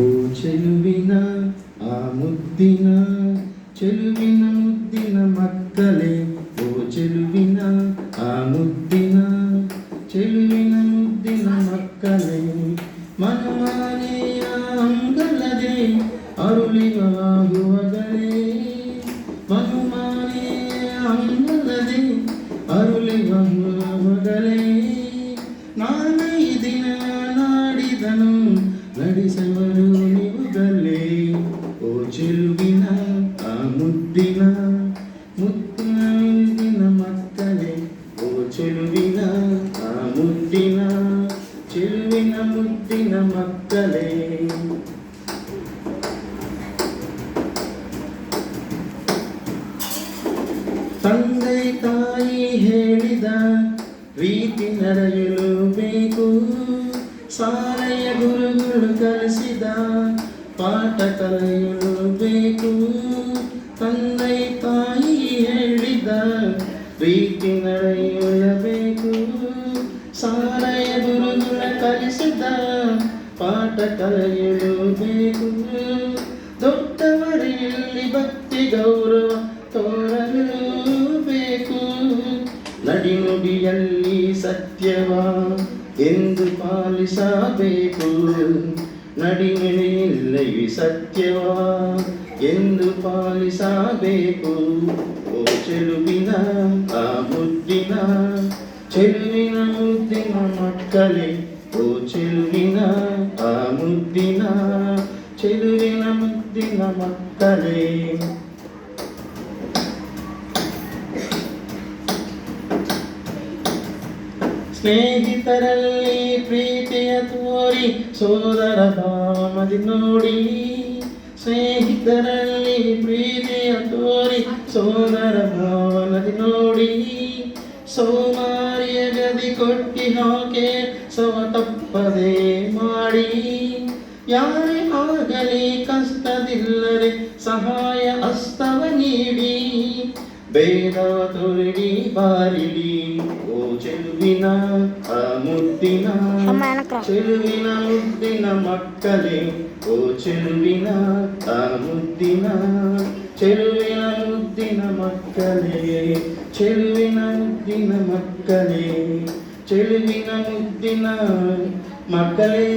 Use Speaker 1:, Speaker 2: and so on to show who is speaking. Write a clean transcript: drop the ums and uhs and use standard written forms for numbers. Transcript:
Speaker 1: ಓ ಚೆಲುವಿನ ಆ ಮುದ್ದಿನ ಚೆಲುವಿನ ಮುದ್ದಿನ ಮಕ್ಕಳೇ, ಓ ಚೆಲುವಿನ ಆ ಮುದ್ದಿನ ಚೆಲುವಿನ ಮುದ್ದಿನ ಮಕ್ಕಳೇ, ಮನಮಾನೆಯ ಅಂಗಲದೆ ಅರುಳಿವಾಗುವಗಳೇ, ಮನಮಾನೆಯ ಅಂಗಲದೆ ಅರುಳಿವಾಗುವಗಳೇ, ನಾನೈ ದಿನ ನಾಡಿದನು ನಡೆಸವರು ನೀವುಗಳೇ, ಓ ಚೆಲುವಿನ ಆ ಮುದ್ದಿನ ಮುದ್ದಿನ ಮುದ್ದಿನ ಮಕ್ಕಳೇ, ಓ ಚೆಲುವಿನ ಆ ಮುದ್ದಿನ ಚೆಲುವಿನ ಮುದ್ದಿನ ಮಕ್ಕಳೇ. ತಂದೆ ತಾಯಿ ಹೇಳಿದ ರೀತಿ ನಡೆಯಲು ಬೇಕು, ಶಾಲೆಯ ಗುರುಗಳು ಕಲಿಸಿದ ಪಾಠ ಕಲಿಯಲು ಬೇಕು, ತಂದೆ ತಾಯಿ ಹೇಳಿದ ರೀತಿ ನಡೆಯಲೇಬೇಕು, ಶಾಲೆಯ ಗುರುಗಳ ಕಲಿಸಿದ ಪಾಠ ಕಲಿಯಲು ಬೇಕು, ದೊಡ್ಡವರಲ್ಲಿ ಭಕ್ತಿ ಗೌರವ ತೋರಲು ಬೇಕು, ನಡಿನುಡಿಯಲ್ಲಿ ಸತ್ಯವ ಎಂದು ಪಾಲಿಸಬೇಕು, ನಡಿನುಡಿಯಲ್ಲಿ ಸತ್ಯವ ಎಂದು ಪಾಲಿಸಬೇಕು, ಓ ಚೆಲುವಿನ ಆ ಮುದ್ದಿನ ಚೆಲುವಿನ ಮುದ್ದಿನ ಮಕ್ಕಳೇ, ಓ ಚೆಲುವಿನ ಆ ಮುದ್ದಿನ ಚೆಲುವಿನ ಮುದ್ದಿನ ಮಕ್ಕಳೇ. ಸ್ನೇಹಿತರಲ್ಲಿ ಪ್ರೀತಿಯ ತೋರಿ ಸೋದರ ಭಾವದಿ ನೋಡಿ, ಸ್ನೇಹಿತರಲ್ಲಿ ಪ್ರೀತಿಯ ತೋರಿ ಸೋದರ ಭಾವನದಿ ನೋಡಿ, ಸೋಮಾರಿಯ ಗದಿ ಕೊಟ್ಟಿ ಹಾಕೆ ಸವ ತಪ್ಪದೆ ಮಾಡಿ, ಯಾರೇ ಆಗಲಿ ಕಷ್ಟದಿಲ್ಲರೆ ಸಹಾಯ ಹಸ್ತವ ನೀಡಿ, ಭೇದ ತೊರಡಿ ಬಾರಿಡಿ, ಓ ಚೆಲುವಿನ ಆ ಮುದ್ದಿನ ಚೆಲುವಿನ ಮುದ್ದಿನ ಮಕ್ಕಳೇ, ಓ ಚೆಲುವಿನ ಆ ಮುದ್ದಿನ ಚೆಲುವಿನ ಮುದ್ದಿನ ಮಕ್ಕಳೇ, ಚೆಲುವಿನ ಮುದ್ದಿನ ಮಕ್ಕಳೇ, ಚೆಲುವಿನ ಮುದ್ದಿನ ಮಕ್ಕಳೇ.